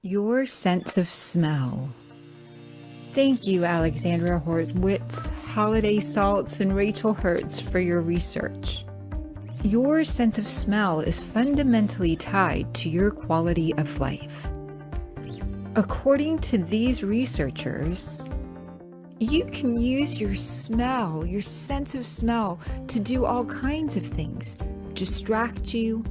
Your sense of smell. Thank you, Alexandra Horwitz, Holiday Salts, and Rachel Hertz for your research. Your sense of smell is fundamentally tied to your quality of life. According to these researchers, you can use your smell, your sense of smell, to do all kinds of things. Distract you.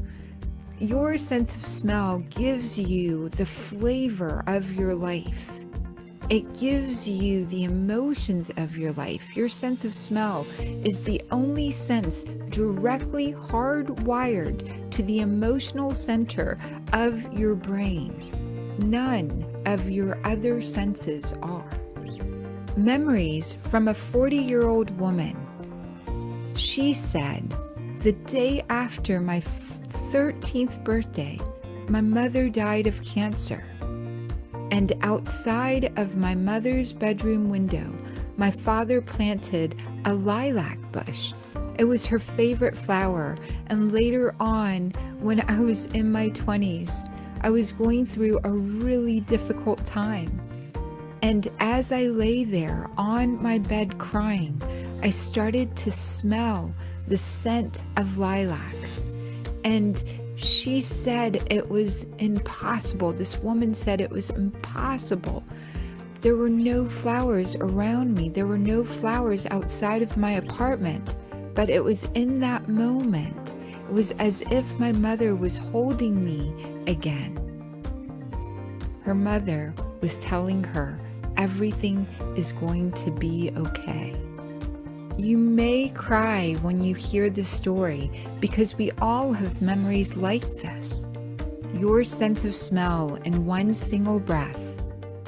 Your sense of smell gives you the flavor of your life. It gives you the emotions of your life. Your sense of smell is the only sense directly hardwired to the emotional center of your brain. None of your other senses are. Memories from a 40-year-old woman. She said, the day after my 13th birthday, my mother died of cancer. And outside of my mother's bedroom window, my father planted a lilac bush. It was her favorite flower. And later on, when I was in my 20s, I was going through a really difficult time. And as I lay there on my bed crying, I started to smell the scent of lilacs. And she said it was impossible. This woman said it was impossible. There were no flowers around me. There were no flowers outside of my apartment. But it was in that moment, it was as if my mother was holding me again. Her mother was telling her everything is going to be okay. You may cry when you hear this story because we all have memories like this. Your sense of smell in one single breath,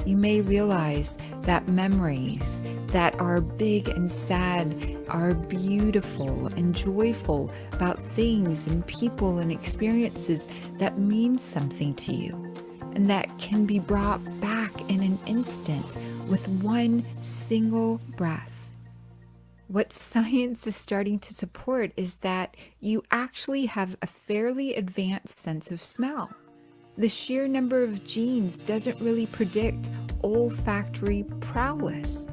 you may realize that memories that are big and sad are beautiful and joyful about things and people and experiences that mean something to you and that can be brought back in an instant with one single breath. What science is starting to support is that you actually have a fairly advanced sense of smell. The sheer number of genes doesn't really predict olfactory prowess.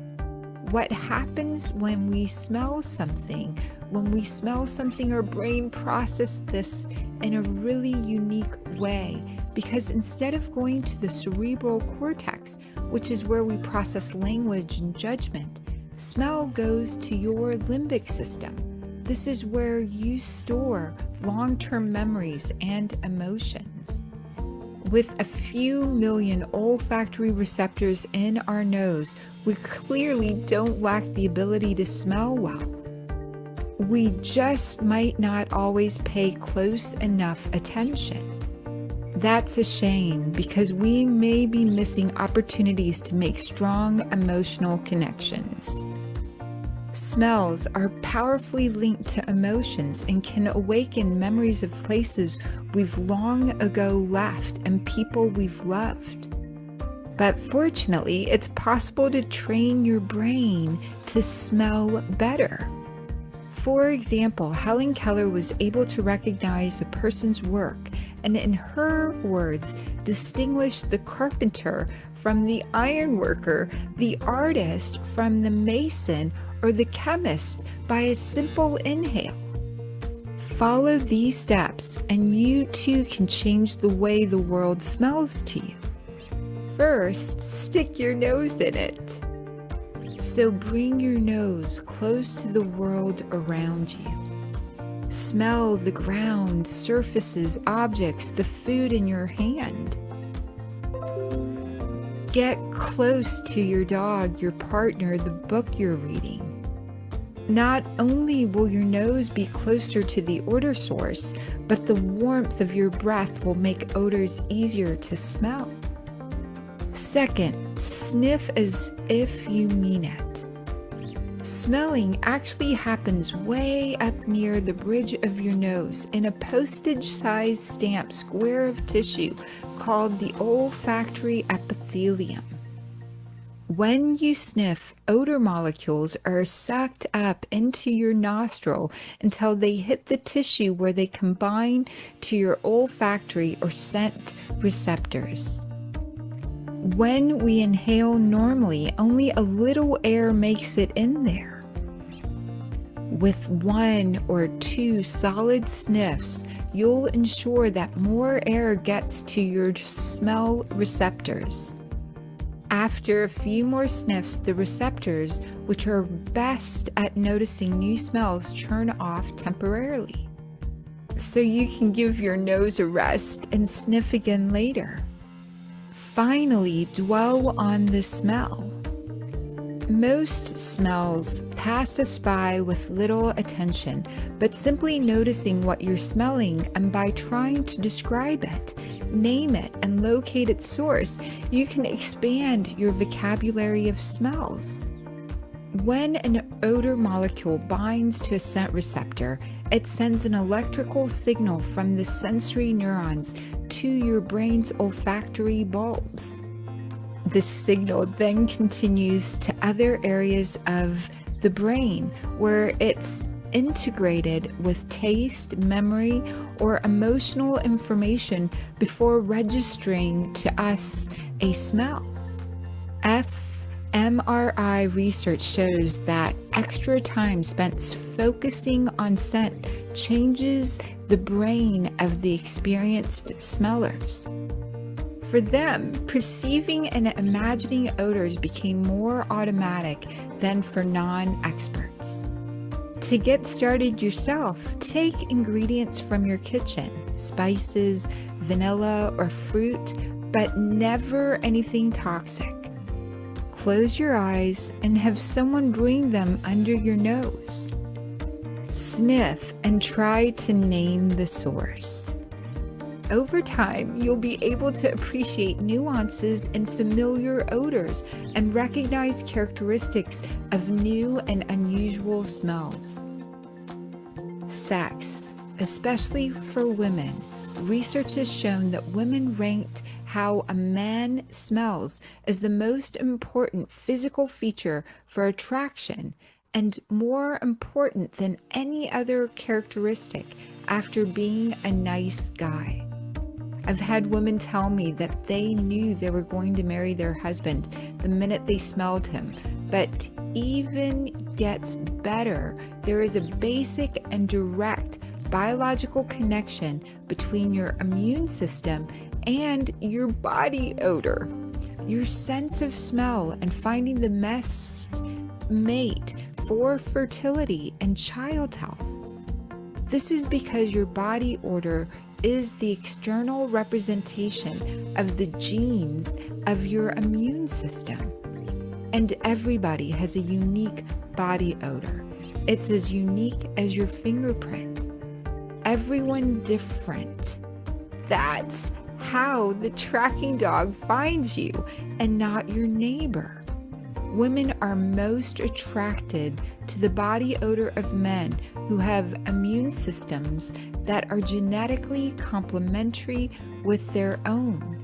What happens when we smell something? When we smell something, our brain processes this in a really unique way, because instead of going to the cerebral cortex, which is where we process language and judgment, smell goes to your limbic system. This is where you store long-term memories and emotions. With a few million olfactory receptors in our nose, we clearly don't lack the ability to smell well. We just might not always pay close enough attention. That's a shame because we may be missing opportunities to make strong emotional connections. Smells are powerfully linked to emotions and can awaken memories of places we've long ago left and people we've loved. But fortunately, it's possible to train your brain to smell better. For example, Helen Keller was able to recognize a person's work and, in her words, distinguish the carpenter from the ironworker, the artist from the mason, or the chemist by a simple inhale. Follow these steps and you too can change the way the world smells to you. First, stick your nose in it. So bring your nose close to the world around you. Smell the ground, surfaces, objects, the food in your hand. Get close to your dog, your partner, the book you're reading. Not only will your nose be closer to the odor source, but the warmth of your breath will make odors easier to smell. Second, sniff as if you mean it. Smelling actually happens way up near the bridge of your nose in a postage-sized stamp square of tissue called the olfactory epithelium. When you sniff, odor molecules are sucked up into your nostril until they hit the tissue where they combine to your olfactory or scent receptors. When we inhale normally, only a little air makes it in there. With 1 or 2 solid sniffs, you'll ensure that more air gets to your smell receptors. After a few more sniffs, the receptors, which are best at noticing new smells, turn off temporarily. So you can give your nose a rest and sniff again later. Finally, dwell on the smell. Most smells pass us by with little attention, but simply noticing what you're smelling and by trying to describe it, name it, and locate its source, you can expand your vocabulary of smells. When an odor molecule binds to a scent receptor, it sends an electrical signal from the sensory neurons to your brain's olfactory bulbs. This signal then continues to other areas of the brain where it's integrated with taste, memory, or emotional information before registering to us a smell. fMRI research shows that extra time spent focusing on scent changes the brain of the experienced smellers. For them, perceiving and imagining odors became more automatic than for non-experts. To get started yourself, take ingredients from your kitchen, spices, vanilla, or fruit, but never anything toxic. Close your eyes and have someone bring them under your nose. Sniff and try to name the source. Over time, you'll be able to appreciate nuances in familiar odors and recognize characteristics of new and unusual smells. Sex, especially for women, research has shown that women ranked how a man smells as the most important physical feature for attraction and more important than any other characteristic after being a nice guy. I've had women tell me that they knew they were going to marry their husband the minute they smelled him, but even gets better. There is a basic and direct biological connection between your immune system and your body odor. Your sense of smell and finding the best mate for fertility and child health. This is because your body odor is the external representation of the genes of your immune system. And everybody has a unique body odor. It's as unique as your fingerprint. Everyone different. That's how the tracking dog finds you and not your neighbor. Women are most attracted to the body odor of men who have immune systems that are genetically complementary with their own.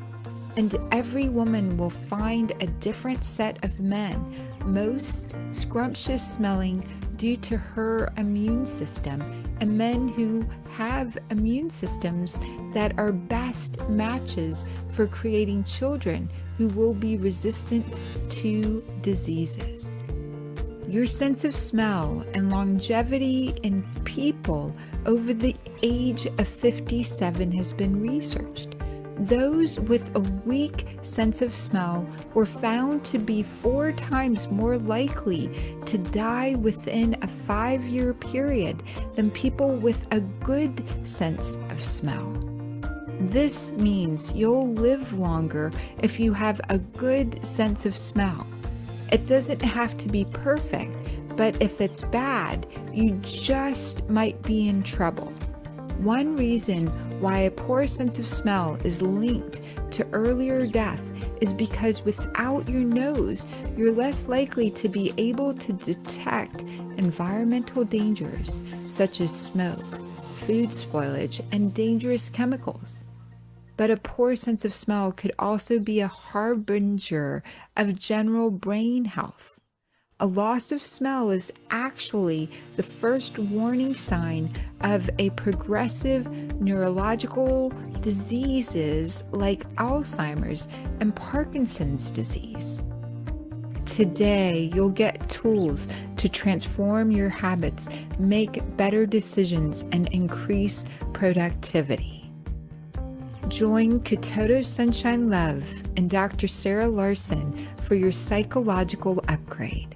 And every woman will find a different set of men, most scrumptious smelling due to her immune system, and men who have immune systems that are best matches for creating children who will be resistant to diseases. Your sense of smell and longevity in people over the age of 57 has been researched. Those with a weak sense of smell were found to be 4 times more likely to die within a 5-year period than people with a good sense of smell. This means you'll live longer if you have a good sense of smell. It doesn't have to be perfect, but if it's bad, you just might be in trouble. One reason why a poor sense of smell is linked to earlier death is because without your nose, you're less likely to be able to detect environmental dangers such as smoke, food spoilage, and dangerous chemicals. But a poor sense of smell could also be a harbinger of general brain health. A loss of smell is actually the first warning sign of a progressive neurological diseases like Alzheimer's and Parkinson's disease. Today, you'll get tools to transform your habits, make better decisions, and increase productivity. Join Kitoto Sunshine Love and Dr. Sarah Larsen for your psychological upgrade.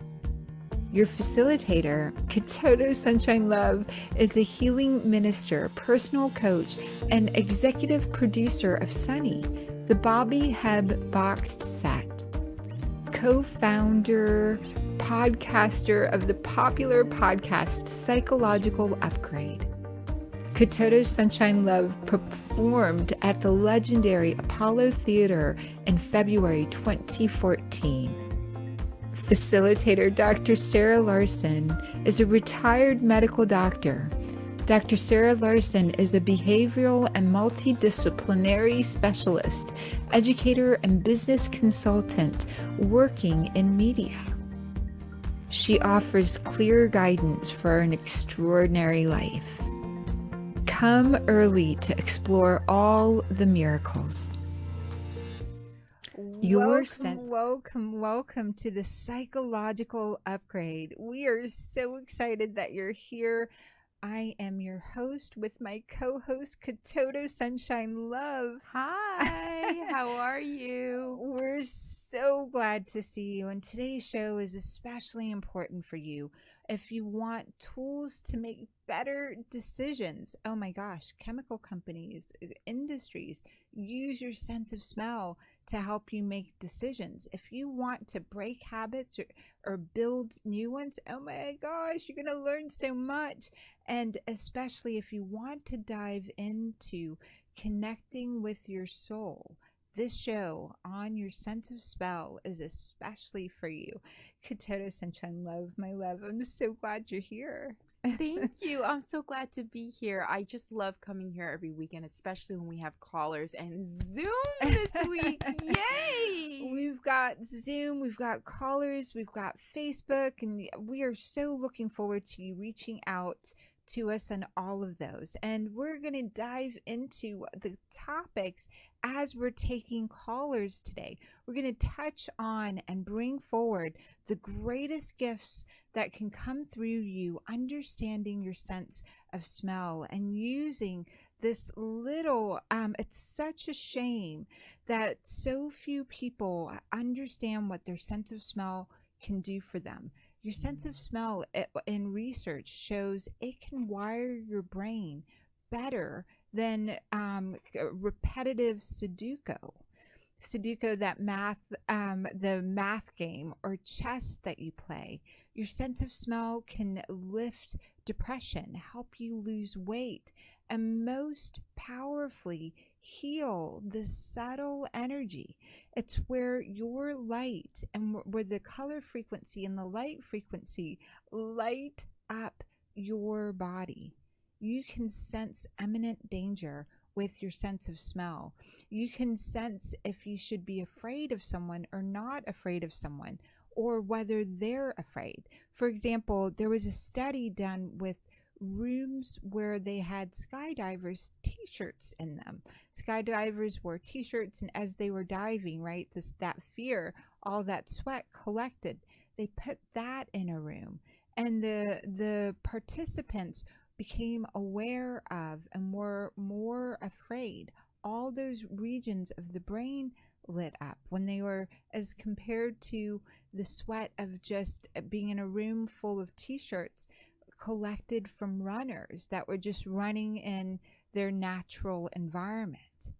Your facilitator, Kitoto Sunshine Love, is a healing minister, personal coach, and executive producer of Sunny, the Bobby Hebb Boxed Set. Co-founder, podcaster of the popular podcast Psychological Upgrade. Kitoto Sunshine Love performed at the legendary Apollo Theater in February 2014. Facilitator Dr. Sarah Larsen is a retired medical doctor. Dr. Sarah Larsen is a behavioral and multidisciplinary specialist, educator, and business consultant working in media. She offers clear guidance for an extraordinary life. Come early to explore all the miracles. Welcome to the Psychological Upgrade. We are so excited that you're here. I am your host with my co-host, Kitoto Sunshine Love. Hi, how are you? We're so glad to see you, and today's show is especially important for you if you want tools to make better decisions. Oh my gosh, chemical companies, industries use your sense of smell to help you make decisions. If you want to break habits or build new ones, oh my gosh, you're going to learn so much. And especially if you want to dive into connecting with your soul, this show on your sense of smell is especially for you. Kitoto Sunshine Love, my love, I'm so glad you're here. Thank you. I'm so glad to be here. I just love coming here every weekend, especially when we have callers and Zoom this week. Yay! We've got Zoom, we've got callers, we've got Facebook, and we are so looking forward to you reaching out to us on all of those. And we're going to dive into the topics as we're taking callers today. We're going to touch on and bring forward the greatest gifts that can come through you, understanding your sense of smell and using this little, it's such a shame that so few people understand what their sense of smell can do for them. Your sense of smell in research shows it can wire your brain better than repetitive Sudoku, that the math game, or chess that you play. Your sense of smell can lift depression, help you lose weight, and most powerfully heal the subtle energy. It's where your light and where the color frequency and the light frequency light up your body. You can sense imminent danger with your sense of smell. You can sense if you should be afraid of someone or not afraid of someone, or whether they're afraid. For example, there was a study done with rooms where they had skydivers t-shirts in them. Skydivers wore t-shirts, and as they were diving, right, that fear, all that sweat collected, they put that in a room, and the participants became aware of and were more afraid. All those regions of the brain lit up when they were, as compared to the sweat of just being in a room full of t-shirts collected from runners that were just running in their natural environment.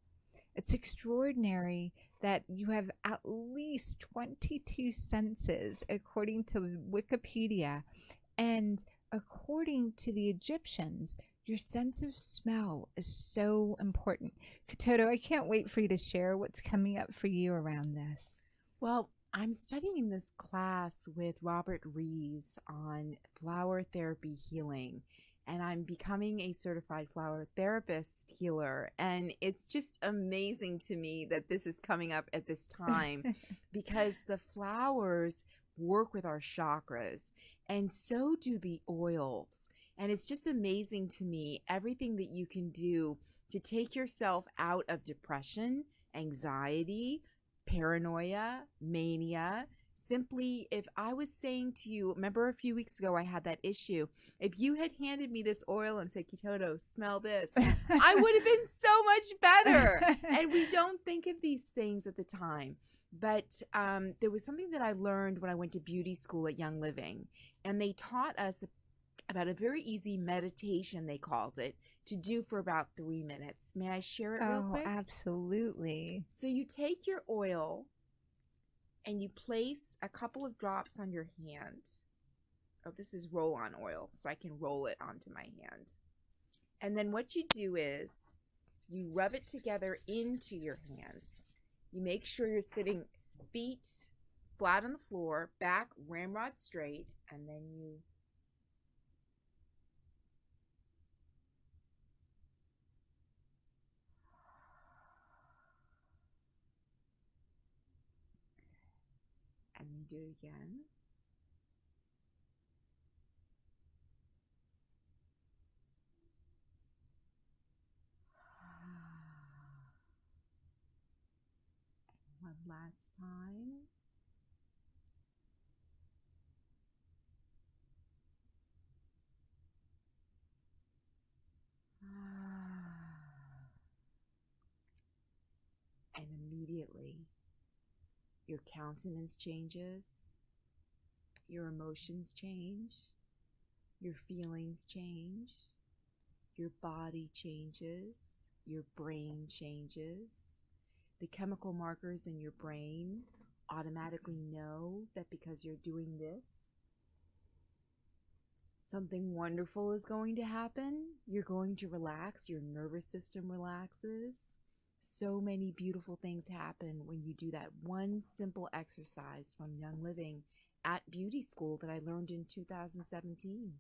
It's extraordinary that you have at least 22 senses according to Wikipedia, and according to the Egyptians, your sense of smell is so important. Kitoto, I can't wait for you to share what's coming up for you around this. Well, I'm studying this class with Robert Reeves on flower therapy healing, and I'm becoming a certified flower therapist healer. And it's just amazing to me that this is coming up at this time because the flowers work with our chakras, and so do the oils. And it's just amazing to me everything that you can do to take yourself out of depression, anxiety, paranoia, mania. Simply, if I was saying to you, remember a few weeks ago I had that issue. If you had handed me this oil and said, Kitoto, smell this, I would have been so much better. And we don't think of these things at the time. But there was something that I learned when I went to beauty school at Young Living, and they taught us about a very easy meditation, they called it, to do for about 3 minutes. May I share it real Oh, quick? absolutely. So you take your oil and you place a couple of drops on your hand. Oh, this is roll-on oil, so I can roll it onto my hand. And then what you do is you rub it together into your hands. You make sure you're sitting feet flat on the floor, back ramrod straight, and then you do it again. One last time. And immediately your countenance changes, your emotions change, your feelings change, your body changes, your brain changes. The chemical markers in your brain automatically know that because you're doing this, something wonderful is going to happen. You're going to relax. Your nervous system relaxes. So many beautiful things happen when you do that one simple exercise from Young Living at beauty school that I learned in 2017.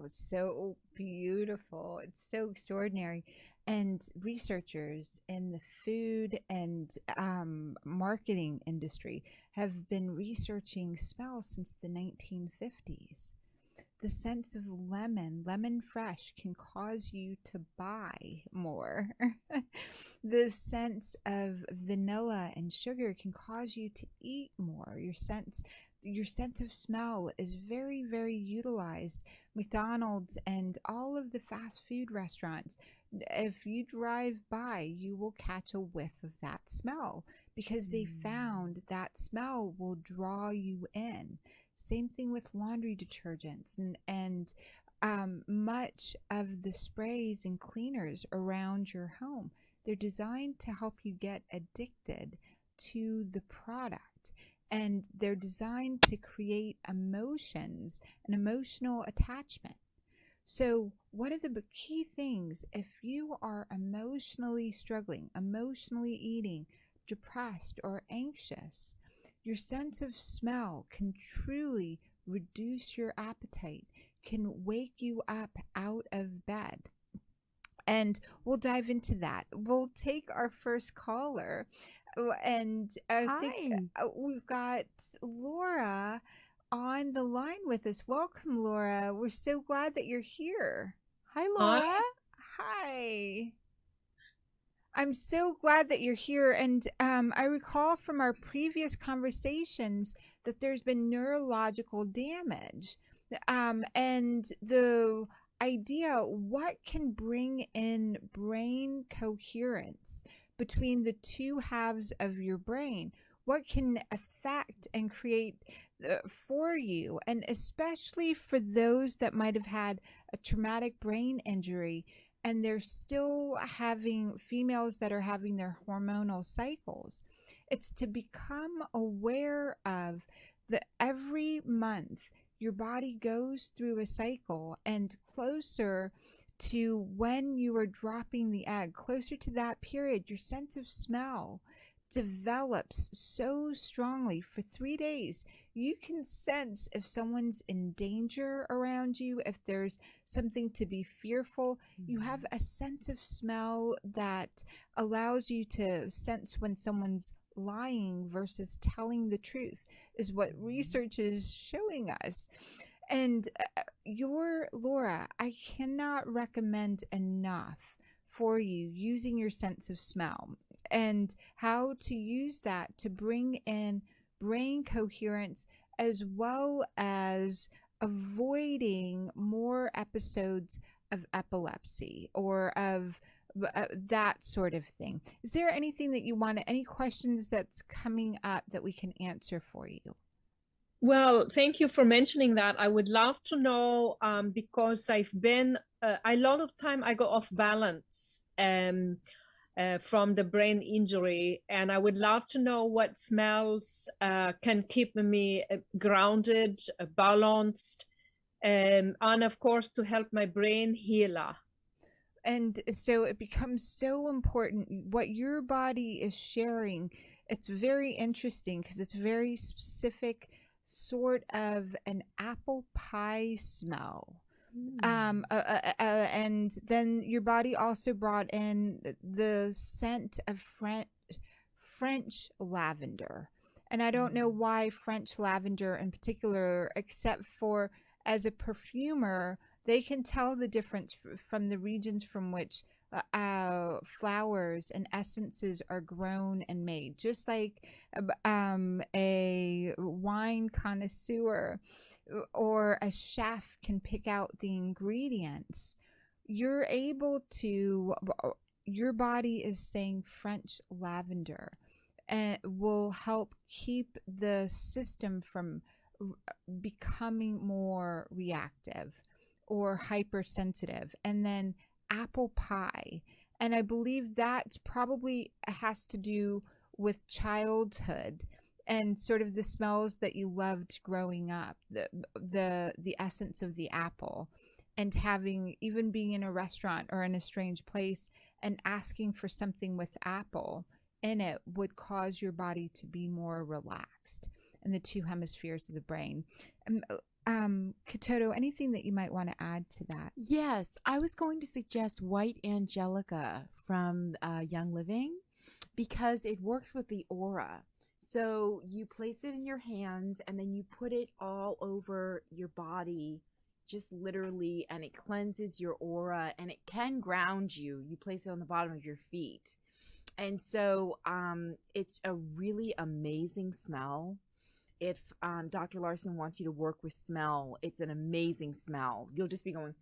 It's so beautiful. It's so extraordinary. And researchers in the food and marketing industry have been researching smell since the 1950s. The sense of lemon fresh, can cause you to buy more. The sense of vanilla and sugar can cause you to eat more. Your sense of smell is very, very utilized. McDonald's and all of the fast food restaurants, if you drive by, you will catch a whiff of that smell because they found that smell will draw you in. Same thing with laundry detergents and much of the sprays and cleaners around your home. They're designed to help you get addicted to the product. And they're designed to create emotions, an emotional attachment. So, one of the key things, if you are emotionally struggling, emotionally eating, depressed, or anxious, your sense of smell can truly reduce your appetite, can wake you up out of bed. And we'll dive into that. We'll take our first caller. And I think Hi. we've got Laura on the line with us. Welcome, Laura. We're so glad that you're here. Hi, Hi. Laura. Hi. I'm so glad that you're here. And I recall from our previous conversations that there's been neurological damage. And the idea, what can bring in brain coherence between the two halves of your brain? What can affect and create for you? And especially for those that might have had a traumatic brain injury and they're still having females that are having their hormonal cycles. It's to become aware of that every month your body goes through a cycle, and closer to when you are dropping the egg, closer to that period, your sense of smell develops so strongly. For 3 days you can sense if someone's in danger around you, if there's something to be fearful. You have a sense of smell that allows you to sense when someone's lying versus telling the truth, is what research is showing us. And your Laura, I cannot recommend enough for you using your sense of smell and how to use that to bring in brain coherence, as well as avoiding more episodes of epilepsy or of that sort of thing. Is there anything that you want, any questions that's coming up that we can answer for you? Well, thank you for mentioning that. I would love to know, because I've been a lot of time I go off balance from the brain injury, and I would love to know what smells can keep me grounded, balanced, and of course to help my brain heal. And so it becomes so important what your body is sharing. It's very interesting because it's very specific, sort of an apple pie smell. And then your body also brought in the scent of French lavender. And I don't know why French lavender in particular, except for as a perfumer, they can tell the difference from the regions from which flowers and essences are grown and made. Just like a wine connoisseur or a chef can pick out the ingredients, you're able to, your body is saying French lavender, and will help keep the system from becoming more reactive or hypersensitive. And then apple pie, and I believe that probably has to do with childhood and sort of the smells that you loved growing up, the essence of the apple, and having, even being in a restaurant or in a strange place and asking for something with apple in it would cause your body to be more relaxed in the two hemispheres of the brain. Kitoto, anything that you might want to add to that? Yes, I was going to suggest White Angelica from Young Living, because it works with the aura. So you place it in your hands and then you put it all over your body, just literally, and it cleanses your aura and it can ground you. You place it on the bottom of your feet. And so it's a really amazing smell. If Dr. Larsen wants you to work with smell, it's an amazing smell. You'll just be going,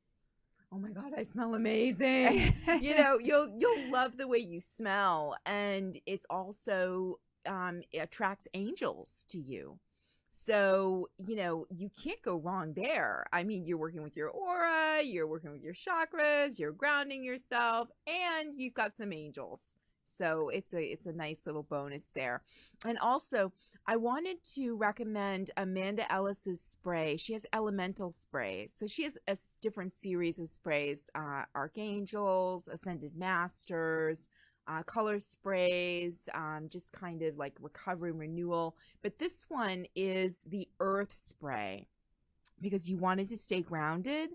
oh my God, I smell amazing. You know, you'll love the way you smell. And it's also, it attracts angels to you. So, you know, you can't go wrong there. I mean, you're working with your aura, you're working with your chakras, you're grounding yourself, and you've got some angels. So it's a nice little bonus there. And also, I wanted to recommend Amanda Ellis's spray. She has elemental sprays. So she has a different series of sprays, archangels, ascended masters, color sprays, just kind of like recovery and renewal. But this one is the earth spray, because you wanted to stay grounded,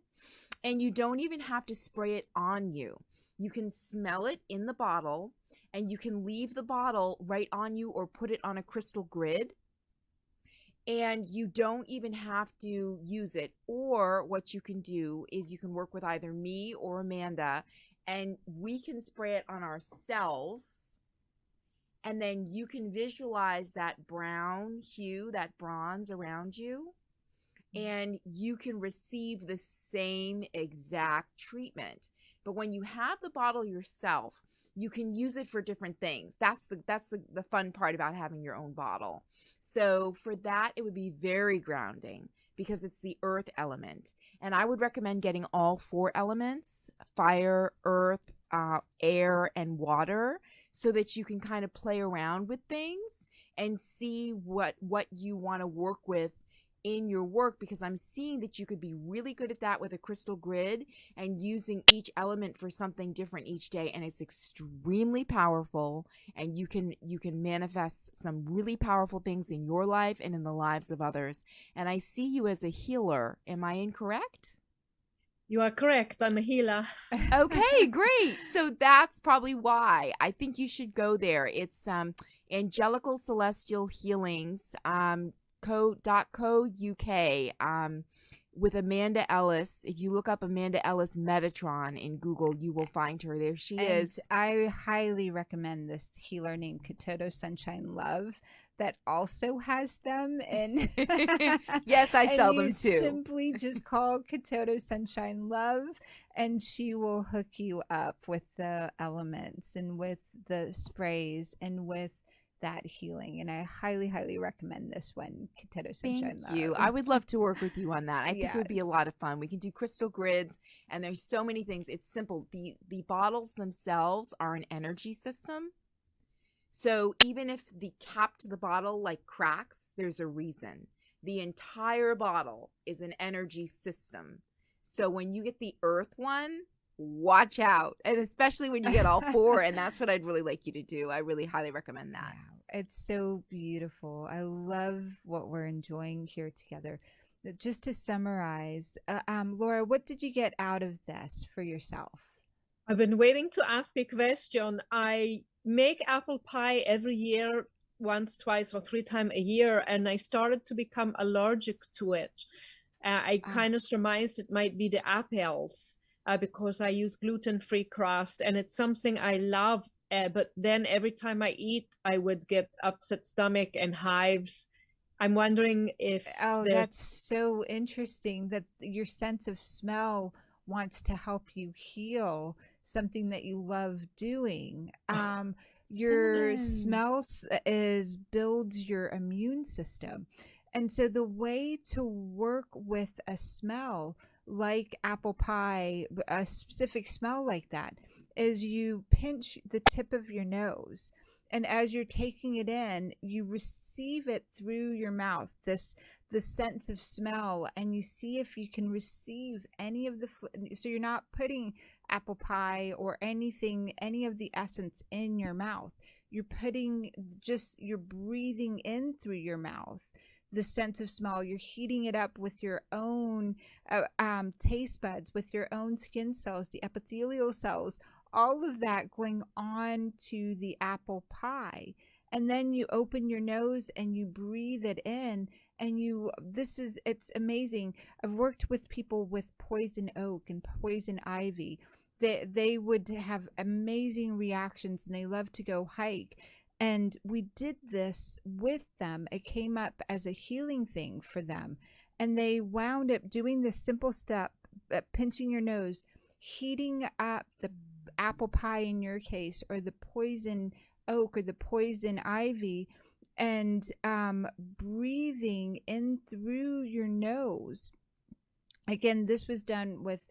and you don't even have to spray it on you. You can smell it in the bottle, and you can leave the bottle right on you or put it on a crystal grid, and you don't even have to use it. Or what you can do is you can work with either me or Amanda, and we can spray it on ourselves, and then you can visualize that brown hue, that bronze around you, and you can receive the same exact treatment. But when you have the bottle yourself, you can use it for different things. That's the fun part about having your own bottle. So for that, it would be very grounding because it's the earth element. And I would recommend getting all 4 elements: fire, earth, air, and water, so that you can kind of play around with things and see what you want to work with in your work, because I'm seeing that you could be really good at that with a crystal grid and using each element for something different each day. And it's extremely powerful, and you can manifest some really powerful things in your life and in the lives of others. And I see you as a healer. Am I incorrect? You are correct. I'm a healer. Okay, great. So that's probably why. I think you should go there. It's Angelical Celestial Healings co uk with Amanda Ellis. If you look up Amanda Ellis Metatron in Google, you will find her. There she And is. I highly recommend this healer named Kitoto Sunshine Love that also has them. And Yes, I and sell you them too. simply just call Kitoto Sunshine Love, and she will hook you up with the elements and with the sprays and with that healing. And I highly, highly recommend this one, Kitoto Thank Sunshine you. Love. I would love to work with you on that. I think it would be a Yes. lot of fun. We can do crystal grids, and there's so many things. It's simple. The bottles themselves are an energy system. So even if the cap to the bottle like cracks, there's a reason. The entire bottle is an energy system. So when you get the earth one, watch out. And especially when you get all four, and that's what I'd really like you to do. I really highly recommend that. Wow, it's so beautiful. I love what we're enjoying here together. Just to summarize, Laura, what did you get out of this for yourself? I've been waiting to ask a question. I make apple pie every year, once, twice, or three times a year, and I started to become allergic to it. I Ah, kind of surmised it might be the apples because I use gluten-free crust, and it's something I love. But then every time I eat, I would get upset stomach and hives. I'm wondering if oh, there's that's so interesting that your sense of smell wants to help you heal something that you love doing. Your Cinnamon. smell is builds your immune system. And so the way to work with a smell like apple pie, a specific smell like that, is you pinch the tip of your nose. And as you're taking it in, you receive it through your mouth, this the sense of smell, and you see if you can receive any of the so you're not putting apple pie or anything, any of the essence in your mouth. You're putting just, you're breathing in through your mouth the sense of smell. You're heating it up with your own taste buds, with your own skin cells, the epithelial cells, all of that going on to the apple pie. And then you open your nose and you breathe it in, and it's amazing. I've worked with people with poison oak and poison ivy. They would have amazing reactions, and they love to go hike. And we did this with them. It came up as a healing thing for them. And they wound up doing this simple step, pinching your nose, heating up the apple pie in your case, or the poison oak or the poison ivy, and breathing in through your nose. Again, this was done with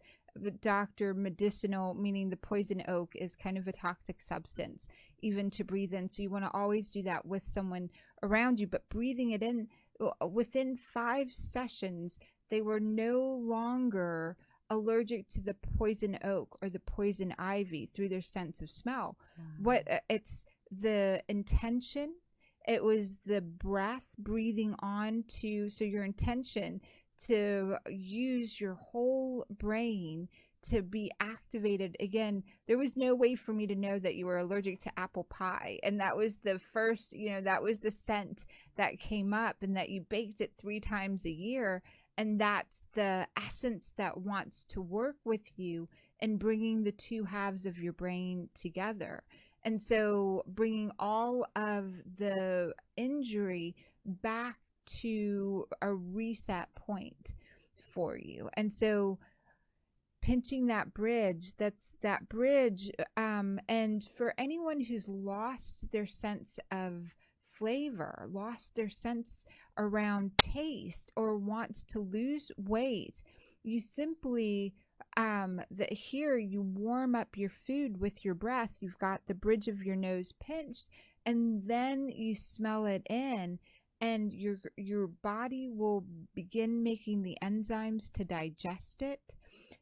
doctor medicinal, meaning the poison oak is kind of a toxic substance, even to breathe in. So you want to always do that with someone around you, but breathing it in within 5 sessions, they were no longer allergic to the poison oak or the poison ivy through their sense of smell. What it's the intention, it was the breath breathing on to, so your intention to use your whole brain to be activated. Again, there was no way for me to know that you were allergic to apple pie, and that was the first, that was the scent that came up, and that you baked it 3 times a year. And that's the essence that wants to work with you in bringing the two halves of your brain together. And so bringing all of the injury back to a reset point for you. And so pinching that bridge, that's that bridge. And for anyone who's lost their sense of flavor, lost their sense around taste, or wants to lose weight, you simply here you warm up your food with your breath. You've got the bridge of your nose pinched, and then you smell it in, and your body will begin making the enzymes to digest it.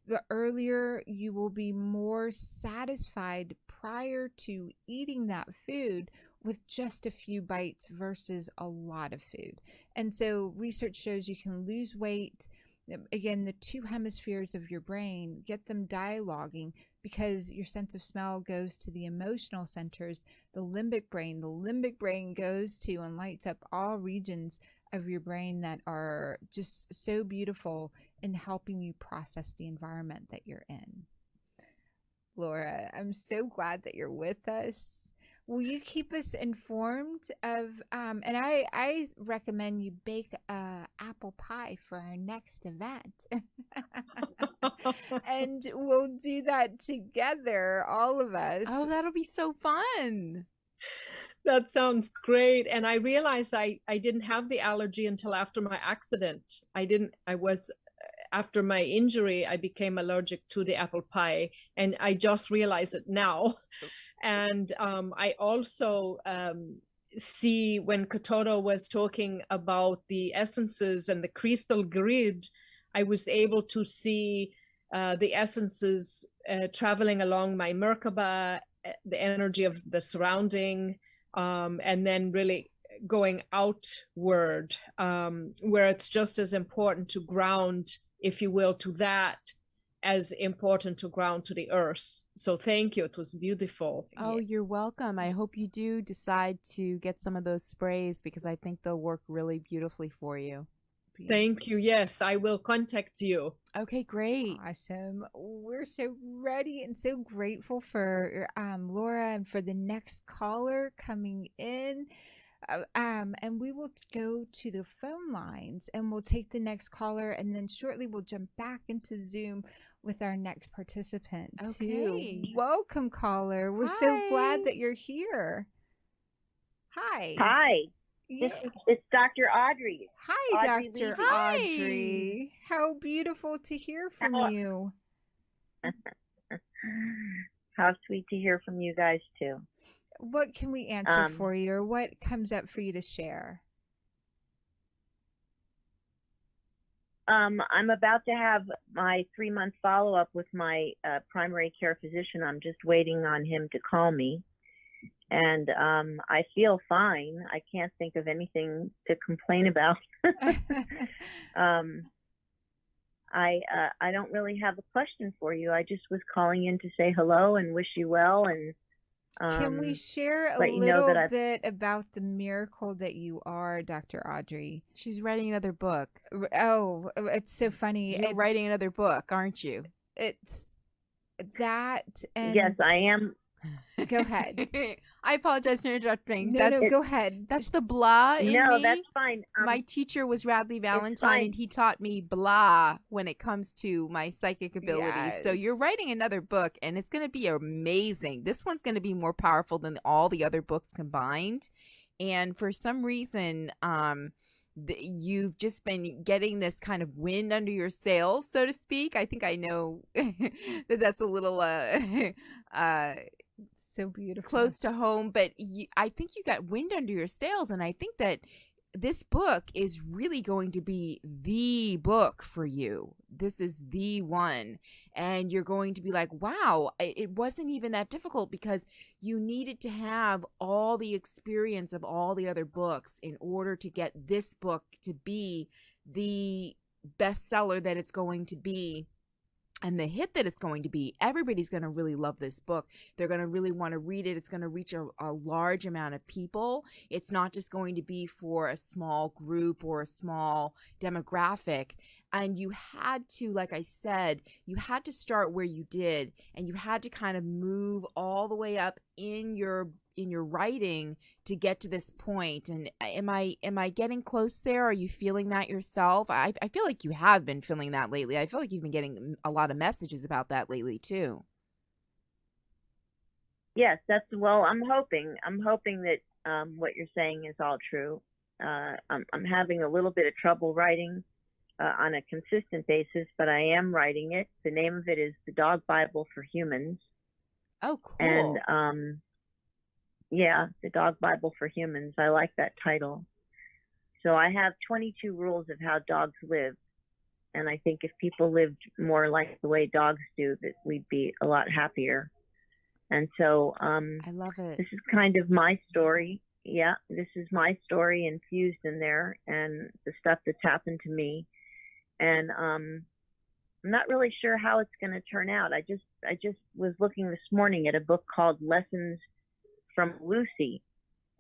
The earlier you will be more satisfied prior to eating that food with just a few bites versus a lot of food. And so research shows you can lose weight again, the two hemispheres of your brain, get them dialoguing, because your sense of smell goes to the emotional centers, the limbic brain. The limbic brain goes to and lights up all regions of your brain that are just so beautiful in helping you process the environment that you're in. Laura, I'm so glad that you're with us. Will you keep us informed of, and I recommend you bake apple pie for our next event. And we'll do that together, all of us. Oh, that'll be so fun. That sounds great. And I realized I didn't have the allergy until after my accident. After my injury, I became allergic to the apple pie, and I just realized it now. And I also see when Kitoto was talking about the essences and the crystal grid, I was able to see the essences traveling along my Merkaba, the energy of the surrounding, and then really going outward, where it's just as important to ground, if you will, to that, as important to ground to the earth. So thank you. It was beautiful. Oh, you're welcome. I hope you do decide to get some of those sprays, because I think they'll work really beautifully for you. Thank you. Yes, I will contact you. Okay, great. Awesome. We're so ready and so grateful for Laura and for the next caller coming in. And we will go to the phone lines and we'll take the next caller, and then shortly we'll jump back into Zoom with our next participant. Okay. Too. Welcome, caller. We're so glad that you're here. Hi. Hi. Yeah. It's Dr. Audrey. Hi, Audrey Dr. Levy. Audrey. How beautiful to hear from you. How sweet to hear from you guys too. What can we answer for you, or what comes up for you to share? I'm about to have my 3-month follow-up with my primary care physician. I'm just waiting on him to call me. And I feel fine. I can't think of anything to complain about. I don't really have a question for you. I just was calling in to say hello and wish you well, and can we share a little bit about the miracle that you are, Dr. Audrey? She's writing another book. Oh, it's so funny. You're writing another book, aren't you? It's that. And yes, I am. Go ahead. I apologize for interrupting. No, go ahead. That's the blah in no, me. that's fine. My teacher was Radley Valentine, and he taught me blah when it comes to my psychic abilities. Yes. So you're writing another book, and it's going to be amazing. This one's going to be more powerful than all the other books combined. And for some reason, you've just been getting this kind of wind under your sails, so to speak. I think I know that's a little so beautiful, close to home, but I think you got wind under your sails, and I think that this book is really going to be the book for you. This is the one, and you're going to be like, wow, it wasn't even that difficult, because you needed to have all the experience of all the other books in order to get this book to be the bestseller that it's going to be. And the hit that it's going to be. Everybody's going to really love this book. They're going to really want to read it. It's going to reach a large amount of people. It's not just going to be for a small group or a small demographic. And you had to, like I said, you had to start where you did, and you had to kind of move all the way up in your writing to get to this point. And am I getting close there? Are you feeling that yourself? I feel like you have been feeling that lately. I feel like you've been getting a lot of messages about that lately too. Yes, I'm hoping that what you're saying is all true. I'm having a little bit of trouble writing on a consistent basis, but I am writing it. The name of it is The Dog Bible for Humans. Oh, cool. And yeah, The Dog Bible for Humans. I like that title. So I have 22 rules of how dogs live. And I think if people lived more like the way dogs do, that we'd be a lot happier. And so I love it. This is kind of my story. Yeah, this is my story infused in there, and the stuff that's happened to me. and I'm not really sure how it's going to turn out. I just was looking this morning at a book called Lessons from Lucy,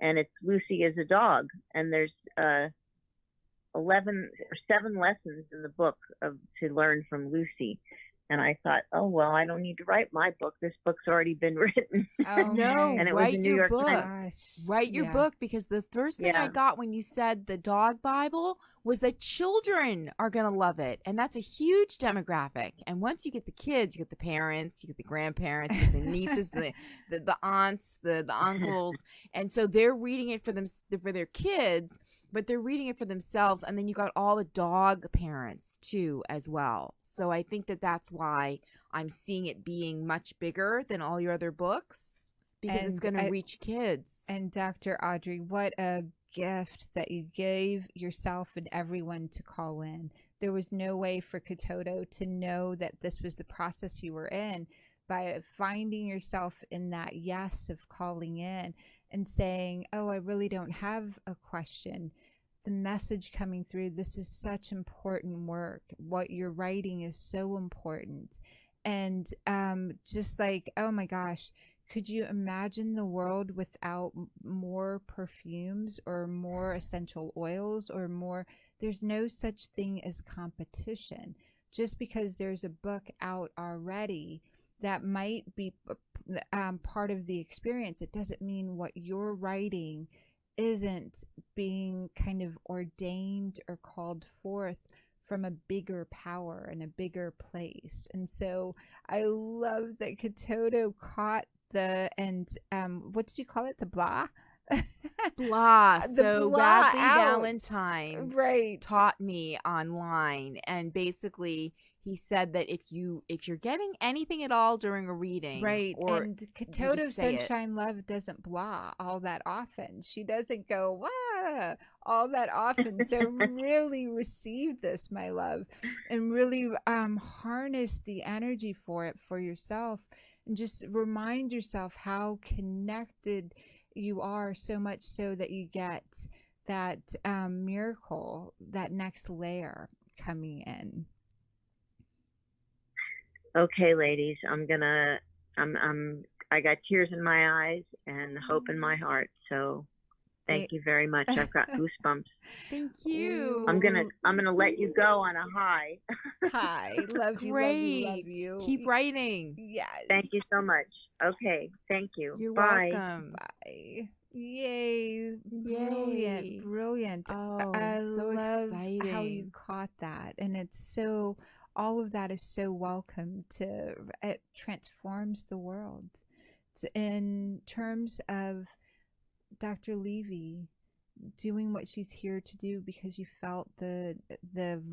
and it's Lucy as a dog, and there's 11 or 7 lessons in the book to learn from Lucy. And I thought, oh, well, I don't need to write my book. This book's already been written. Oh, No, And it was a write New your York book. Times. Write your Yeah. book, because the first thing I Yeah. got when you said the dog Bible was that children are going to love it. And that's a huge demographic. And once you get the kids, you get the parents, you get the grandparents, you get the nieces, the aunts, the uncles. And so they're reading it for them, for their kids, but they're reading it for themselves. And then you got all the dog parents too, as well. So I think that that's why I'm seeing it being much bigger than all your other books, because it's And going to reach kids. And Dr. Audrey, what a gift that you gave yourself and everyone to call in. There was no way for Kitoto to know that this was the process you were in. By finding yourself in that yes of calling in and saying, oh, I really don't have a question. The message coming through, this is such important work. What you're writing is so important. And just like, oh my gosh, could you imagine the world without more perfumes or more essential oils or more? There's no such thing as competition. Just because there's a book out already that might be part of the experience, it doesn't mean what you're writing isn't being kind of ordained or called forth from a bigger power and a bigger place. And so I love that Kitoto caught what did you call it? The blah? Blah. The So blah Bradley out. Valentine Right. taught me online, and basically he said that if you're getting anything at all during a reading, Right. or And Kitoto just say it. Sunshine Love doesn't blah all that often. She doesn't go, wah, all that often. So really receive this, my love, and really harness the energy for it for yourself, and just remind yourself how connected you are, so much so that you get that miracle, that next layer coming in. Okay, ladies, I got tears in my eyes and hope in my heart. So thank you very much. I've got goosebumps. Thank you. I'm gonna let you go on a high. Hi, love you, Great. love you, love you. Keep writing. Yes. Thank you so much. Okay, thank you. You're Bye. welcome. Bye. Yay. Yay. Brilliant. Oh, I so love exciting. how you caught that. And it's so, all of that is so welcome to, it transforms the world. It's in terms of Dr. Levy doing what she's here to do because you felt the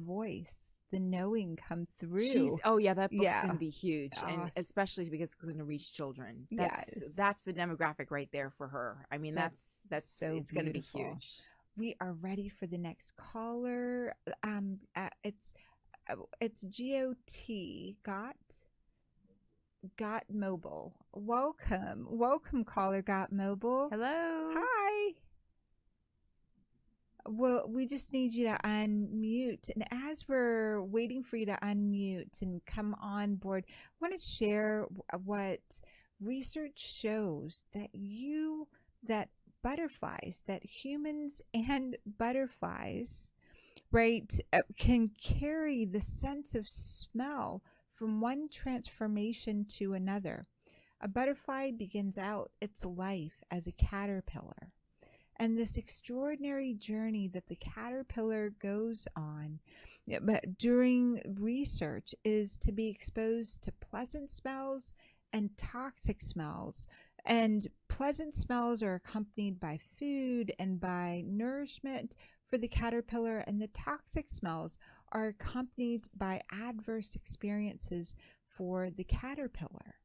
voice, the knowing come through. That book's Yeah. going to be huge, and Awesome. especially because it's going to reach children. Yes. That's the demographic right there for her. I mean, that's so it's going to be beautiful. huge. We are ready for the next caller. It's Got Mobile. Welcome, caller. Got Mobile. Hello. Hi. Well, we just need you to unmute. And as we're waiting for you to unmute and come on board, I want to share what research shows that butterflies, that humans and butterflies, right, can carry the sense of smell from one transformation to another. A butterfly begins out its life as a caterpillar. And this extraordinary journey that the caterpillar goes on but during research is to be exposed to pleasant smells and toxic smells. And pleasant smells are accompanied by food and by nourishment for the caterpillar, and the toxic smells are accompanied by adverse experiences for the caterpillar.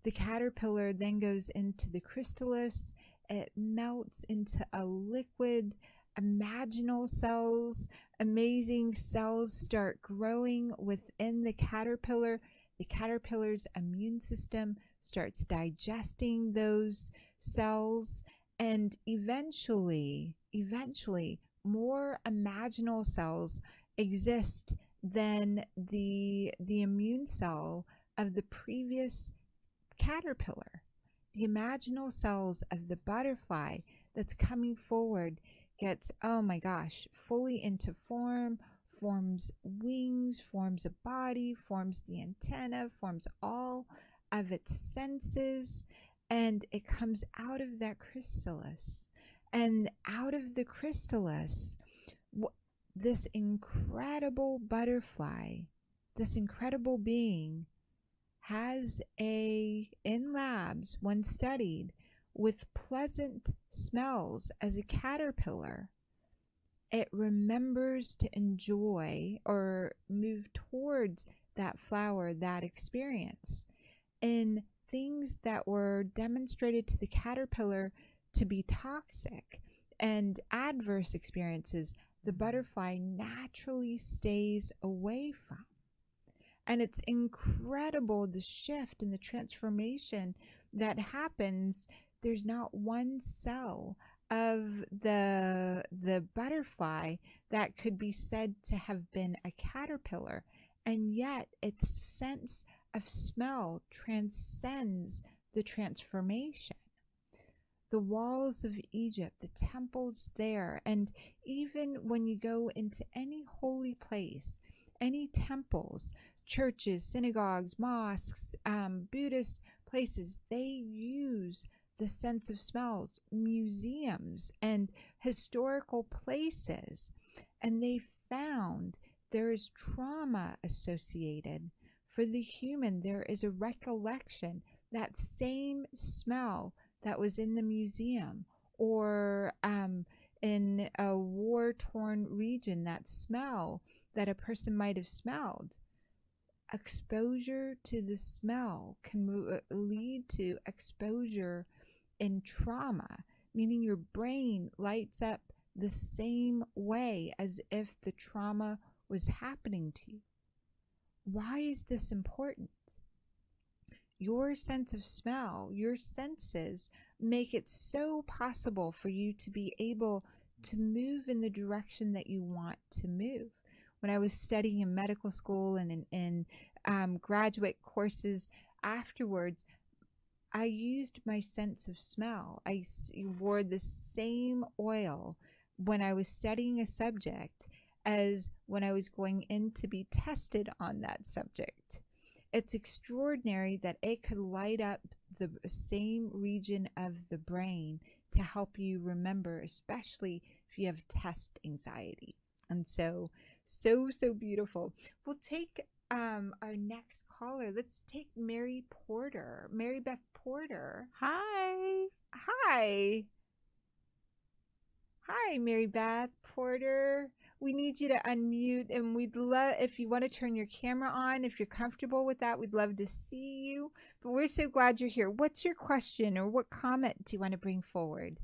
The caterpillar then goes into the chrysalis. It melts into a liquid. Imaginal cells, amazing cells start growing within the caterpillar. The caterpillar's immune system starts digesting those cells, and eventually more imaginal cells exist than the immune cell of the previous caterpillar. The imaginal cells of the butterfly that's coming forward gets, oh my gosh, fully into form, forms wings, forms a body, forms the antenna, forms all of its senses, and it comes out of that chrysalis. And out of the chrysalis, this incredible butterfly, this incredible being, has in labs, when studied with pleasant smells as a caterpillar, it remembers to enjoy or move towards that flower, that experience. In things that were demonstrated to the caterpillar to be toxic and adverse experiences, the butterfly naturally stays away from. And it's incredible, the shift and the transformation that happens. There's not one cell of the butterfly that could be said to have been a caterpillar, and yet its sense of smell transcends the transformation. The walls of Egypt, the temples there, and even when you go into any holy place, any temples, churches, synagogues, mosques, Buddhist places, they use the sense of smells, museums and historical places, and they found there is trauma associated. For the human, there is a recollection, that same smell that was in the museum, or in a war-torn region, that smell that a person might have smelled. Exposure to the smell can lead to exposure in trauma, meaning your brain lights up the same way as if the trauma was happening to you. Why is this important? Your sense of smell, your senses make it so possible for you to be able to move in the direction that you want to move. When I was studying in medical school and in graduate courses afterwards, I used my sense of smell. I wore the same oil when I was studying a subject as when I was going in to be tested on that subject. It's extraordinary that it could light up the same region of the brain to help you remember, especially if you have test anxiety. And so beautiful. We'll take our next caller. Let's take Mary Porter. Mary Beth Porter. Hi. Hi. Hi, Mary Beth Porter. We need you to unmute, and we'd love, if you want to turn your camera on, if you're comfortable with that, we'd love to see you. But we're so glad you're here. What's your question, or what comment do you want to bring forward?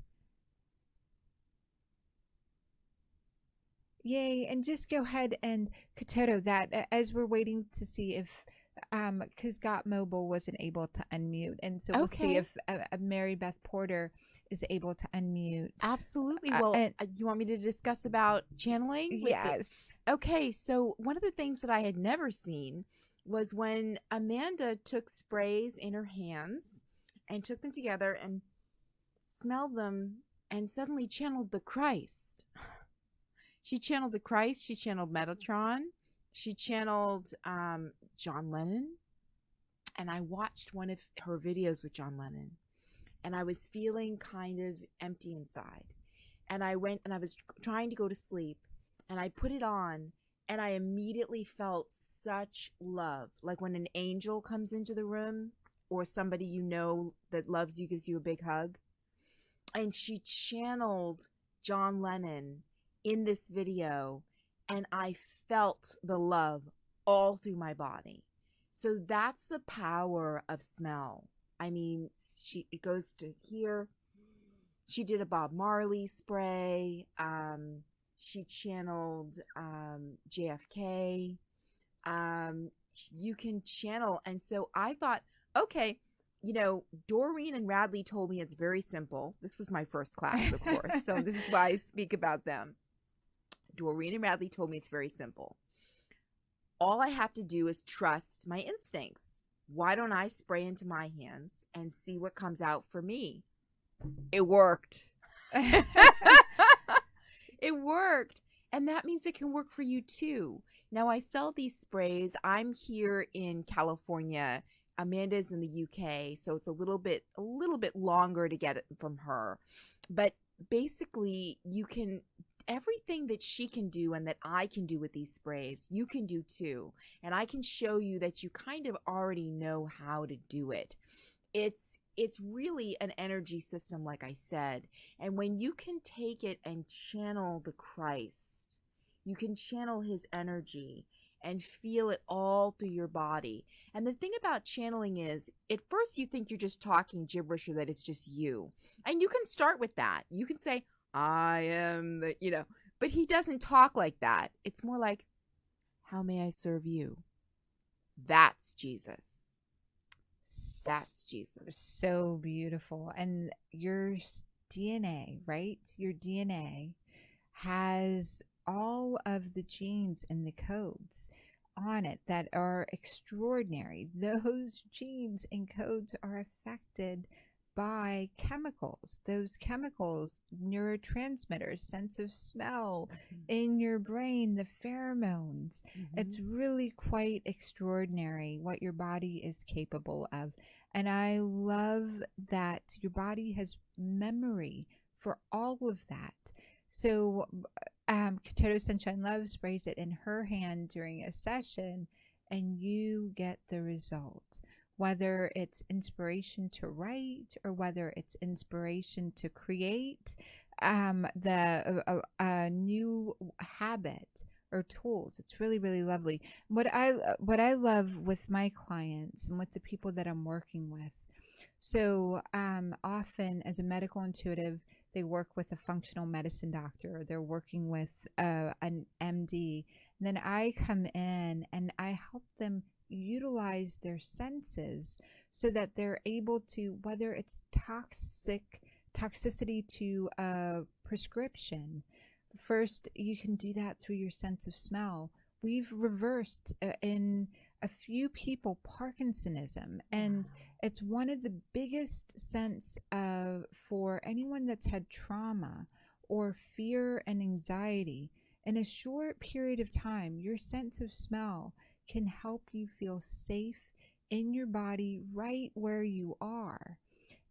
Yay. And just go ahead and Kitoto that as we're waiting to see if because Got Mobile wasn't able to unmute, and so we'll see if Mary Beth Porter is able to unmute. Absolutely. Well, you want me to discuss about channeling? Yes. Okay, so one of the things that I had never seen was when Amanda took sprays in her hands and took them together and smelled them and suddenly channeled the Christ. She channeled the Christ. She channeled Metatron. She channeled John Lennon. And I watched one of her videos with John Lennon. And I was feeling kind of empty inside. And I went and I was trying to go to sleep. And I put it on. And I immediately felt such love. Like when an angel comes into the room, or somebody you know that loves you gives you a big hug. And she channeled John Lennon in this video, and I felt the love all through my body. So that's the power of smell. I mean, it goes to here. She did a Bob Marley spray. She channeled JFK. You can channel. And so I thought, okay, you know, Doreen and Radley told me it's very simple. This was my first class, of course. So this is why I speak about them. Doreen and Radley told me it's very simple. All I have to do is trust my instincts. Why don't I spray into my hands and see what comes out for me? It worked. It worked. And that means it can work for you too. Now, I sell these sprays. I'm here in California. Amanda's in the UK, so it's a little bit longer to get it from her. But basically, you can, everything that she can do and that I can do with these sprays, you can do too. And I can show you that you kind of already know how to do it. It's really an energy system, like I said. And when you can take it and channel the Christ, you can channel his energy and feel it all through your body. And the thing about channeling is, at first you think you're just talking gibberish or that it's just you. And you can start with that. You can say, I am the, but he doesn't talk like that. It's more like, how may I serve you? That's Jesus. That's Jesus. So beautiful. And your DNA, right? Your DNA has all of the genes and the codes on it that are extraordinary. Those genes and codes are affected by chemicals. Those chemicals, neurotransmitters, sense of smell in your brain, the pheromones. It's really quite extraordinary what your body is capable of. And I love that your body has memory for all of that. So Kitoto Sunshine Love sprays it in her hand during a session, and you get the result. Whether it's inspiration to write or whether it's inspiration to create a new habit or tools. It's really, really lovely. What I love with my clients and with the people that I'm working with. So often as a medical intuitive, they work with a functional medicine doctor, or they're working with an MD. And then I come in and I help them utilize their senses so that they're able to, whether it's toxicity to a prescription, first you can do that through your sense of smell. We've reversed in a few people Parkinsonism, and it's one of the biggest sense for anyone that's had trauma or fear and anxiety. In a short period of time, your sense of smell can help you feel safe in your body right where you are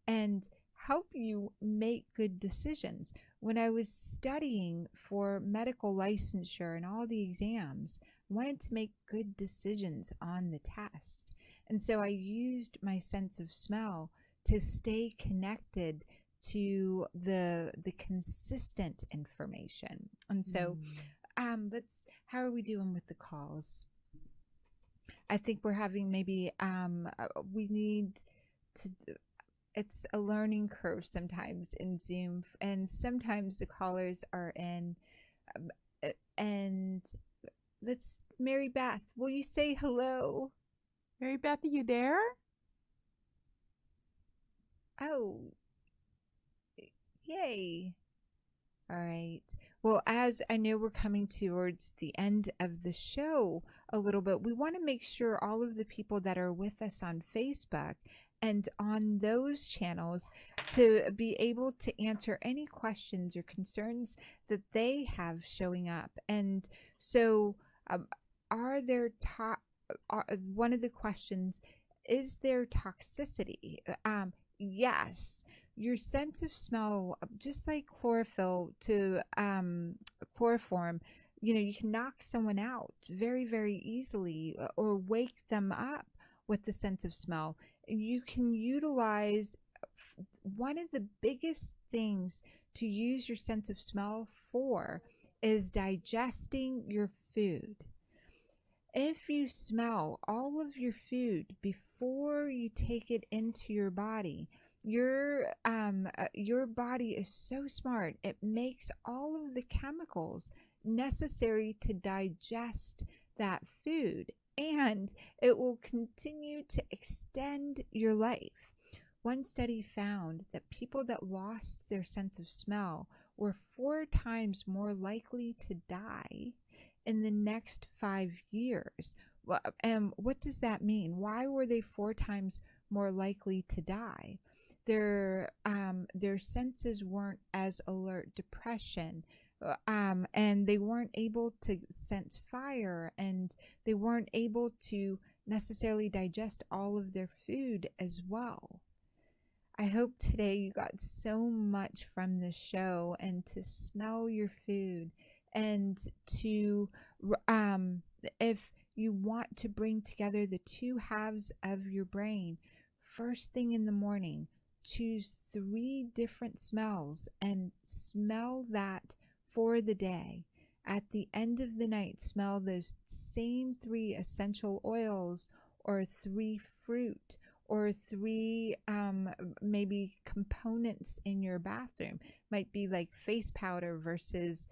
and help you make good decisions. When I was studying for medical licensure and all the exams, I wanted to make good decisions on the test. And so I used my sense of smell to stay connected to the consistent information. And so how are we doing with the calls? I think we're having maybe we need to, it's a learning curve sometimes in Zoom, and sometimes the callers are in and let's, Mary Beth, will you say hello? Mary Beth, are you there? Oh, yay. All right. Well, as I know we're coming towards the end of the show a little bit, we want to make sure all of the people that are with us on Facebook and on those channels to be able to answer any questions or concerns that they have showing up. And so are there one of the questions, is there toxicity? Yes. Your sense of smell, just like chlorophyll to chloroform, you can knock someone out very, very easily or wake them up with the sense of smell. You can utilize one of the biggest things to use your sense of smell for is digesting your food. If you smell all of your food before you take it into your body, your body is so smart. It makes all of the chemicals necessary to digest that food, and it will continue to extend your life. one study found that people that lost their sense of smell were 4 times more likely to die in the next 5 years. Well, and what does that mean? Why were they 4 times more likely to die? Their senses weren't as alert. Depression, and they weren't able to sense fire, and they weren't able to necessarily digest all of their food as well. I hope today you got so much from the show, and to smell your food, and to if you want to bring together the two halves of your brain, first thing in the morning, choose 3 different smells and smell that for the day. At the end of the night, smell those same 3 essential oils, or 3 fruit, or 3 maybe components in your bathroom. Might be like face powder versus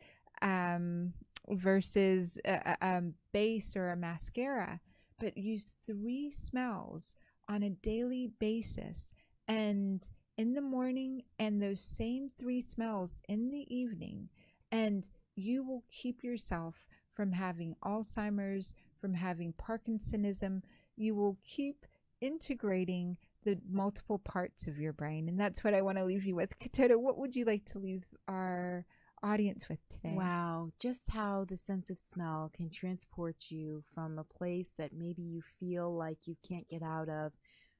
base or a mascara, but use 3 smells on a daily basis, and in the morning, and those same 3 smells in the evening, and you will keep yourself from having Alzheimer's, from having Parkinsonism. You will keep integrating the multiple parts of your brain. And that's what I want to leave you with. Kitoto, what would you like to leave our audience with today? Wow, just how the sense of smell can transport you from a place that maybe you feel like you can't get out of.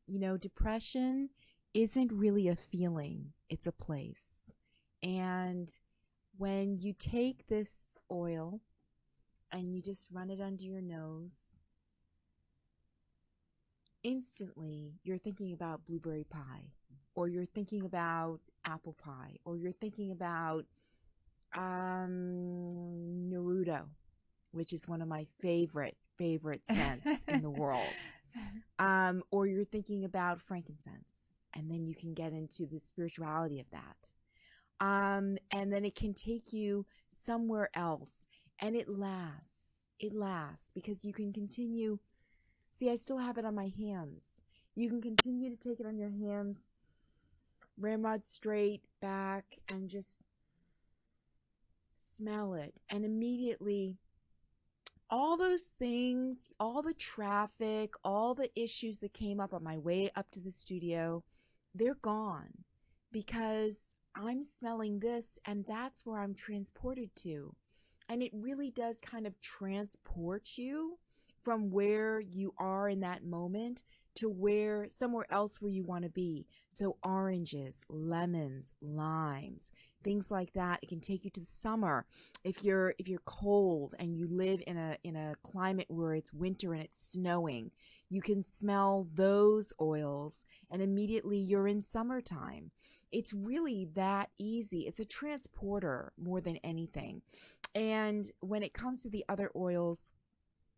You know, depression isn't really a feeling, it's a place. And when you take this oil and you just run it under your nose, instantly you're thinking about blueberry pie, or you're thinking about apple pie, or you're thinking about Naruto, which is one of my favorite scents in the world. Or you're thinking about frankincense, and then you can get into the spirituality of that. And then it can take you somewhere else, and it lasts because you can continue. See, I still have it on my hands. You can continue to take it on your hands, ramrod straight back, and just smell it. And immediately, all those things, all the traffic, all the issues that came up on my way up to the studio, they're gone, because I'm smelling this, and that's where I'm transported to. And it really does kind of transport you from where you are in that moment to where somewhere else where you want to be. So oranges, lemons, limes, things like that. It can take you to the summer. If you're cold and you live in a climate where it's winter and it's snowing, you can smell those oils, and immediately you're in summertime. It's really that easy. It's a transporter more than anything. And when it comes to the other oils,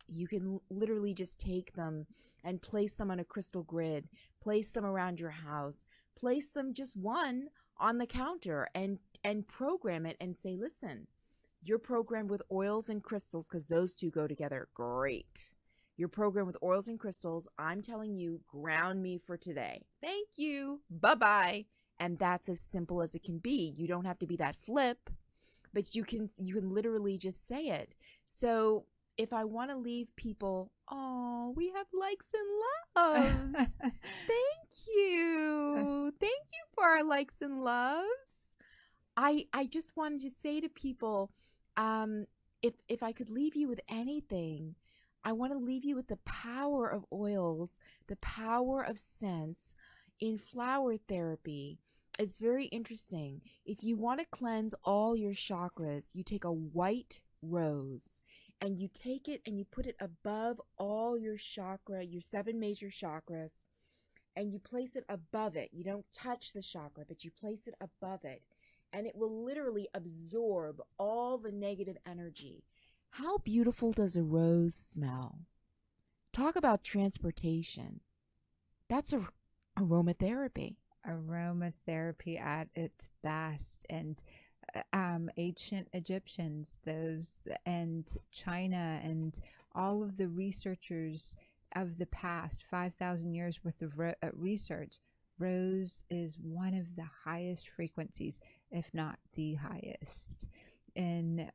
you can literally just take them and place them on a crystal grid, place them around your house, place them just one on the counter, and program it and say, listen, you're programmed with oils and crystals, because those two go together great. You're programmed with oils and crystals. I'm telling you, ground me for today. Thank you. Bye-bye. And that's as simple as it can be. You don't have to be that flip, but you can literally just say it. So if I want to leave people, oh, we have likes and loves. Thank you. Thank you for our likes and loves. I just wanted to say to people, if I could leave you with anything, I want to leave you with the power of oils, the power of scents in flower therapy. It's very interesting. If you want to cleanse all your chakras, you take a white rose, and you take it and you put it above all your chakra, your 7 major chakras, and you place it above it. You don't touch the chakra, but you place it above it, and it will literally absorb all the negative energy. How beautiful does a rose smell? Talk about transportation. That's aromatherapy. Aromatherapy at its best. And ancient Egyptians, those, and China, and all of the researchers of the past 5,000 years worth of research rose is one of the highest frequencies, if not the highest, in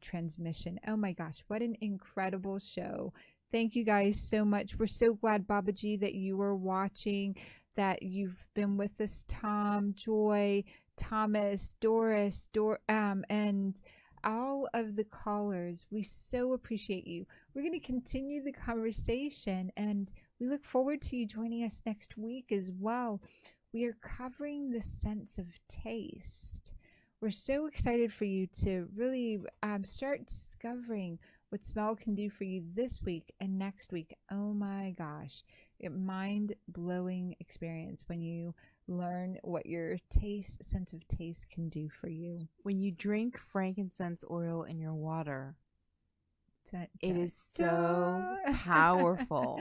transmission. Oh my gosh, what an incredible show. Thank you guys so much. We're so glad, Babaji, that you were watching, that you've been with us, Tom, Joy, Thomas, Doris, and all of the callers. We so appreciate you. We're going to continue the conversation, and we look forward to you joining us next week as well. We are covering the sense of taste. We're so excited for you to really start discovering what smell can do for you this week and next week. Oh my gosh, a mind-blowing experience when you learn what your sense of taste can do for you. When you drink frankincense oil in your water, Dun, it dun, is so dun. powerful.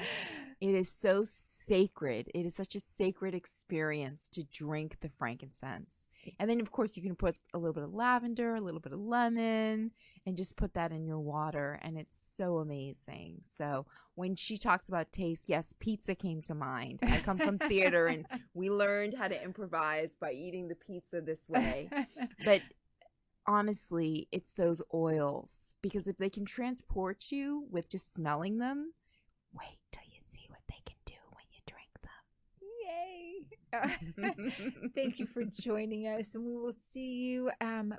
It is so sacred. It is such a sacred experience to drink the frankincense. And then, of course, you can put a little bit of lavender, a little bit of lemon, and just put that in your water. And it's so amazing. So when she talks about taste, yes, pizza came to mind. I come from theater, and we learned how to improvise by eating the pizza this way. But honestly, it's those oils, because if they can transport you with just smelling them, wait till you see what they can do when you drink them. Yay. Thank you for joining us, and we will see you.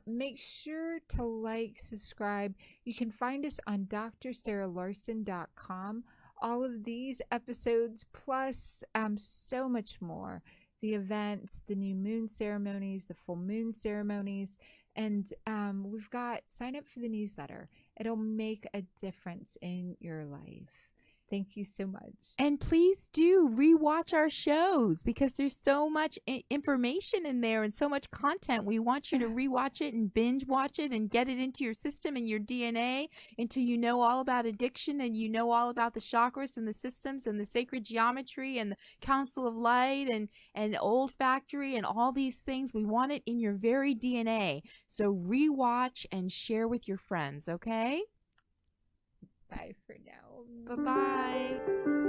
Make sure to like, subscribe. You can find us on drsarahlarsen.com. All of these episodes, plus so much more. The events, the new moon ceremonies, the full moon ceremonies, and we've got sign up for the newsletter. It'll make a difference in your life. Thank you so much. And please do rewatch our shows, because there's so much information in there and so much content. We want you to rewatch it and binge watch it and get it into your system and your DNA until you know all about addiction, and you know all about the chakras and the systems and the sacred geometry and the Council of Light and olfactory and all these things. We want it in your very DNA. So rewatch and share with your friends, okay? Bye for now. Bye-bye.